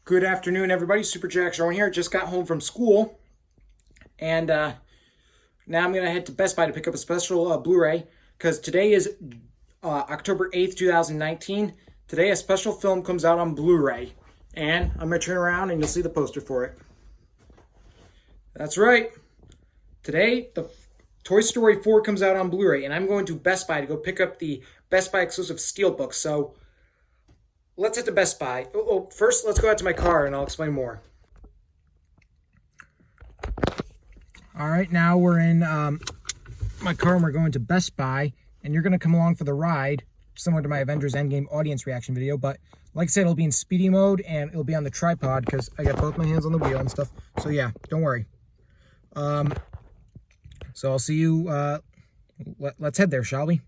Good afternoon, everybody. Super Jack Sharon here. Just got home from school, and now I'm going to head to Best Buy to pick up a special Blu-ray, because today is October 8th, 2019. Today, a special film comes out on Blu-ray, and I'm going to turn around and you'll see the poster for it. That's right. Today, the Toy Story 4 comes out on Blu-ray, and I'm going to Best Buy to go pick up the Best Buy exclusive Steelbook. So let's head to Best Buy. First, let's go out to my car and I'll explain more. All right, now we're in my car and we're going to Best Buy, and you're going to come along for the ride, similar to my Avengers Endgame audience reaction video. But like I said, it'll be in speedy mode and it'll be on the tripod because I got both my hands on the wheel and stuff. So yeah, don't worry. So I'll see you. Let's head there, shall we?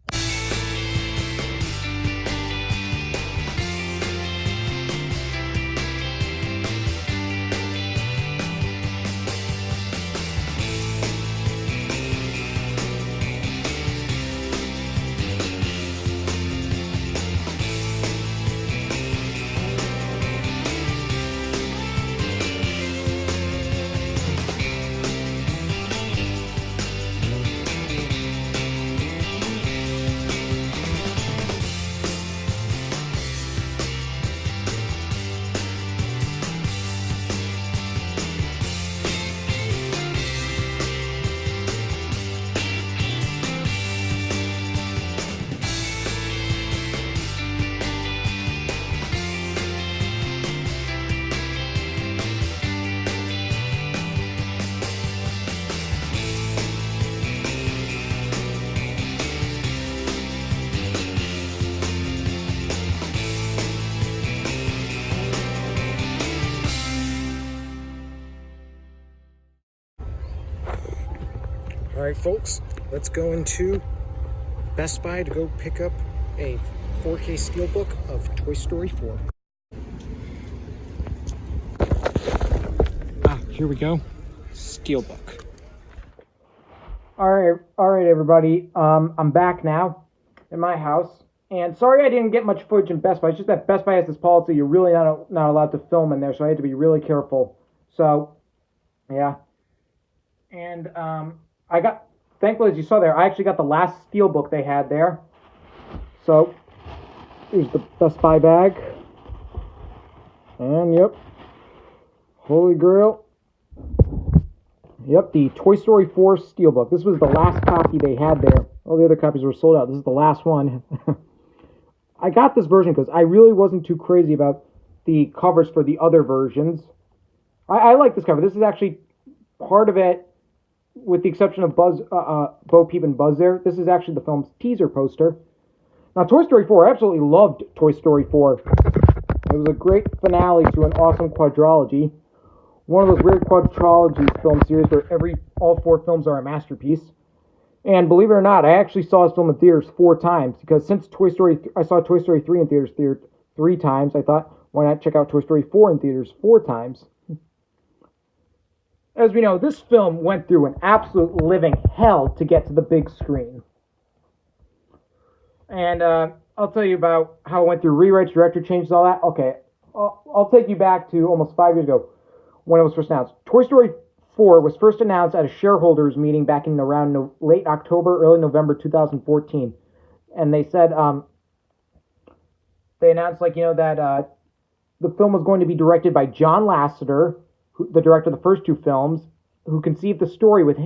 All right, folks, let's go into Best Buy to go pick up a 4K Steelbook of Toy Story 4. Here we go. Steelbook. All right, everybody. I'm back now in my house, and sorry I didn't get much footage in Best Buy. It's just that Best Buy has this policy you're really not allowed to film in there, so I had to be really careful. So, yeah, and thankfully, as you saw there, I actually got the last Steelbook they had there. So, here's the Best Buy bag. And, yep, Holy Grail. Yep, the Toy Story 4 Steelbook. This was the last copy they had there. All the other copies were sold out. This is the last one. I got this version because I really wasn't too crazy about the covers for the other versions. I like this cover. This is actually part of it. With the exception of Bo Peep and Buzz there, this is actually the film's teaser poster. Now, Toy Story 4, I absolutely loved Toy Story 4. It was a great finale to an awesome quadrilogy. One of those weird quadrilogy film series where all four films are a masterpiece. And believe it or not, I actually saw this film in theaters 4 times, because since I saw Toy Story 3 in theaters 3 times, I thought, why not check out Toy Story 4 in theaters 4 times? As we know, this film went through an absolute living hell to get to the big screen. And I'll tell you about how it went through rewrites, director changes, all that. Okay, I'll take you back to almost 5 years ago when it was first announced. Toy Story 4 was first announced at a shareholders meeting back in around late October, early November 2014. And they said, they announced that the film was going to be directed by John Lasseter, the director of the first 2 films, who conceived the story with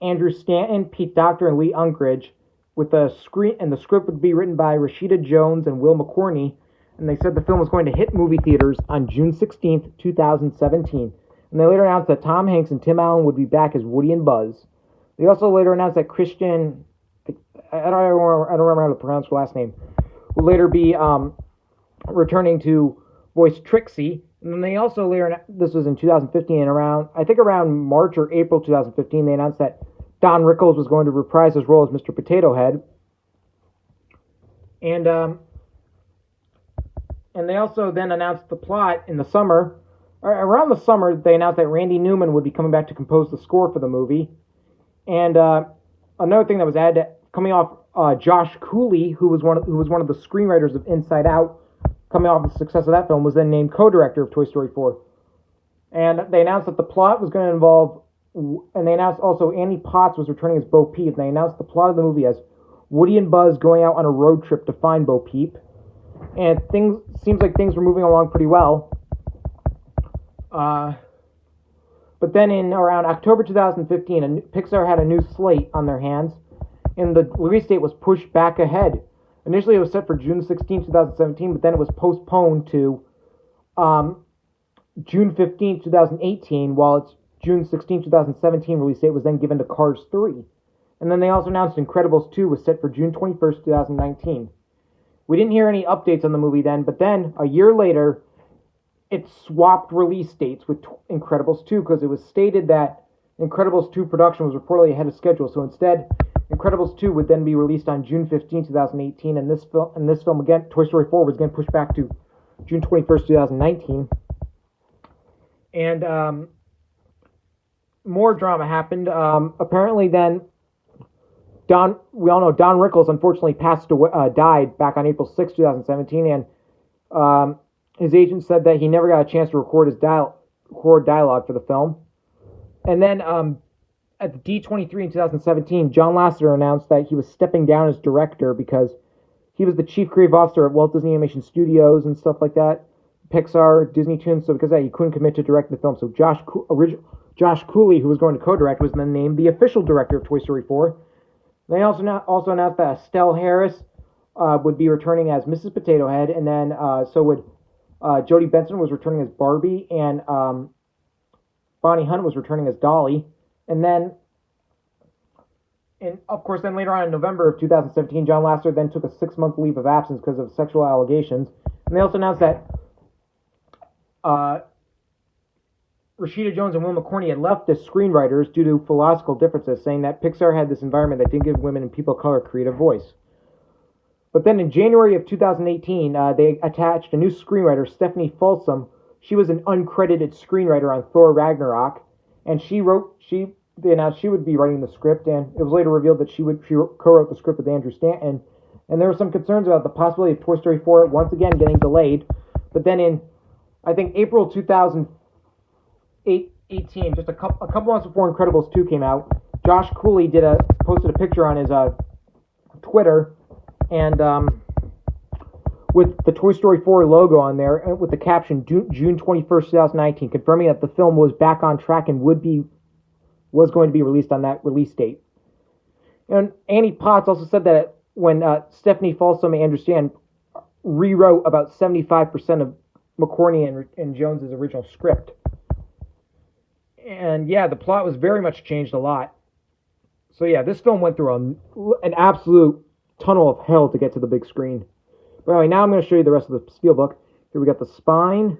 Andrew Stanton, Pete Docter, and Lee Unkrich, with the script would be written by Rashida Jones and Will McCorney, and they said the film was going to hit movie theaters on June 16th, 2017. And they later announced that Tom Hanks and Tim Allen would be back as Woody and Buzz. They also later announced that Christian, I don't remember how to pronounce her last name, will later be returning to voice Trixie. And then they also later, this was in 2015, around March or April 2015, they announced that Don Rickles was going to reprise his role as Mr. Potato Head. And they also then announced the plot in the summer. Around the summer, they announced that Randy Newman would be coming back to compose the score for the movie. And another thing that was added, coming off Josh Cooley, who was one of the screenwriters of Inside Out, coming off the success of that film, was then named co-director of Toy Story 4. And they announced that the plot was going to involve, and they announced also Annie Potts was returning as Bo Peep, and they announced the plot of the movie as Woody and Buzz going out on a road trip to find Bo Peep. And seems like things were moving along pretty well. But then in around October 2015, Pixar had a new slate on their hands, and the release date was pushed back ahead. Initially, it was set for June 16, 2017, but then it was postponed to June 15, 2018, while its June 16, 2017 release date was then given to Cars 3. And then they also announced Incredibles 2 was set for June 21st, 2019. We didn't hear any updates on the movie then, but then, a year later, it swapped release dates with Incredibles 2 because it was stated that Incredibles 2 production was reportedly ahead of schedule. So instead, Incredibles 2 would then be released on June 15, 2018, and this film again, Toy Story 4, was again pushed back to June 21st, 2019. And more drama happened. Apparently then, we all know Don Rickles unfortunately died back on April 6, 2017, and his agent said that he never got a chance to record dialogue for the film. And then at the D23 in 2017, John Lasseter announced that he was stepping down as director because he was the chief creative officer at Walt Disney Animation Studios and stuff like that, Pixar, Disney Toons. So because of that, he couldn't commit to directing the film. So Josh Cooley, who was going to co-direct, was then named the official director of Toy Story 4. They also announced that Estelle Harris would be returning as Mrs. Potato Head, and then so would Jodie Benson was returning as Barbie, and Bonnie Hunt was returning as Dolly. And then, of course, then later on in November of 2017, John Lasseter then took a 6-month leave of absence because of sexual allegations. And they also announced that Rashida Jones and Will McCorney had left as screenwriters due to philosophical differences, saying that Pixar had this environment that didn't give women and people of color a creative voice. But then in January of 2018, they attached a new screenwriter, Stephanie Folsom. She was an uncredited screenwriter on Thor Ragnarok, and they announced she would be writing the script, and it was later revealed that she co-wrote the script with Andrew Stanton. And there were some concerns about the possibility of Toy Story 4 once again getting delayed. But then in, I think, April 2018, just a couple months before Incredibles 2 came out, Josh Cooley posted a picture on his Twitter, and with the Toy Story 4 logo on there, with the caption June 21st, 2019, confirming that the film was back on track and was going to be released on that release date. And Annie Potts also said that when Stephanie Folsom and Andrew Stanton rewrote about 75% of McCorney and Jones's original script. And yeah, the plot was very much changed a lot. So yeah, this film went through an absolute tunnel of hell to get to the big screen. But anyway, now I'm going to show you the rest of the Steelbook. Here we got the spine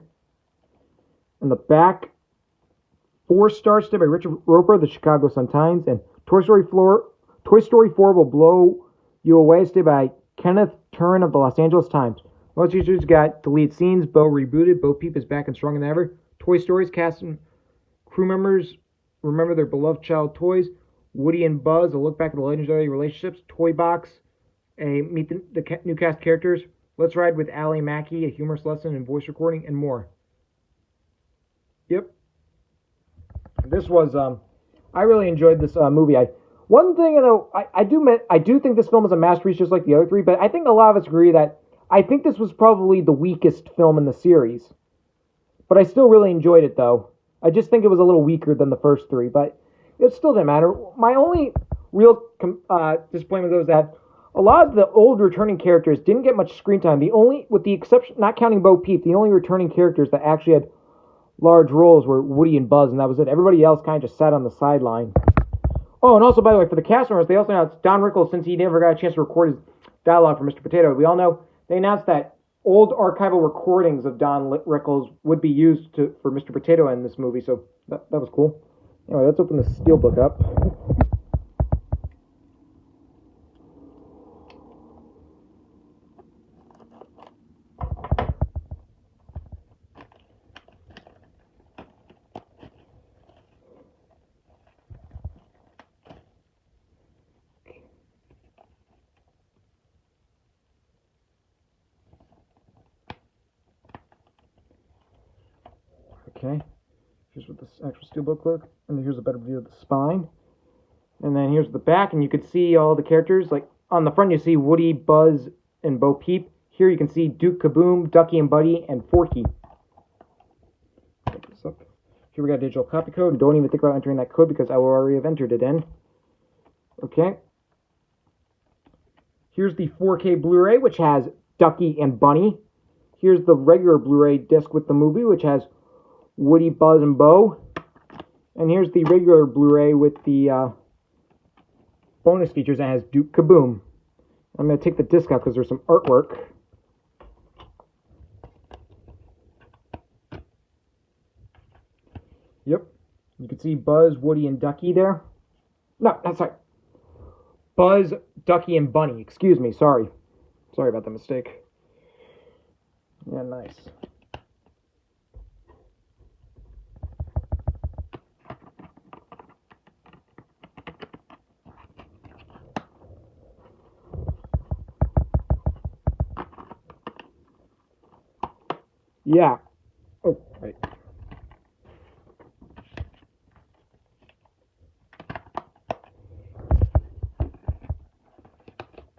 and the back. 4 stars today by Richard Roper, the Chicago Sun-Times, and Toy Story 4 Will Blow You Away today by Kenneth Turin of the Los Angeles Times. Most users got deleted scenes, Bo rebooted, Bo Peep is back and stronger than ever. Toy Stories cast and crew members remember their beloved child toys. Woody and Buzz, a look back at the legendary relationships. Toy Box, meet the new cast characters. Let's Ride with Ally Mackey, a humorous lesson in voice recording, and more. Yep. This was, I really enjoyed this movie. One thing, though, I do think this film is a masterpiece just like the other three, but I think a lot of us agree that I think this was probably the weakest film in the series. But I still really enjoyed it, though. I just think it was a little weaker than the first three, but it still didn't matter. My only real disappointment was that a lot of the old returning characters didn't get much screen time. With the exception, not counting Bo Peep, the only returning characters that actually had large roles were Woody and Buzz, and that was it. Everybody else kind of just sat on the sideline. Oh, and also, by the way, for the cast members, they also announced Don Rickles, since he never got a chance to record his dialogue for Mr. Potato. We all know they announced that old archival recordings of Don Rickles would be used for Mr. Potato in this movie, so that was cool. Anyway, let's open the Steelbook up. Okay, here's what this actual Steelbook looks, and here's a better view of the spine. And then here's the back, and you can see all the characters. Like on the front, you see Woody, Buzz, and Bo Peep. Here you can see Duke Kaboom, Ducky and Buddy, and Forky. Pick this up. Here we got a digital copy code. Don't even think about entering that code because I will already have entered it in. Okay. Here's the 4K Blu-ray, which has Ducky and Bunny. Here's the regular Blu-ray disc with the movie, which has Woody, Buzz, and Bo. And here's the regular Blu-ray with the bonus features that has Duke Kaboom. I'm going to take the disc out because there's some artwork. Yep. You can see Buzz, Woody, and Ducky there. No, that's right. Buzz, Ducky, and Bunny. Excuse me. Sorry. Sorry about that mistake. Yeah, nice. Yeah. Oh, right.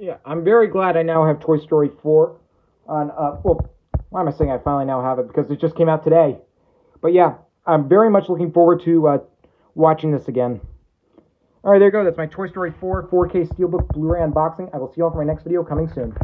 Yeah, I'm very glad I now have Toy Story 4 on, well, why am I saying I finally now have it? Because it just came out today. But yeah, I'm very much looking forward to watching this again. Alright, there you go. That's my Toy Story 4 4K Steelbook Blu-ray unboxing. I will see you all for my next video coming soon.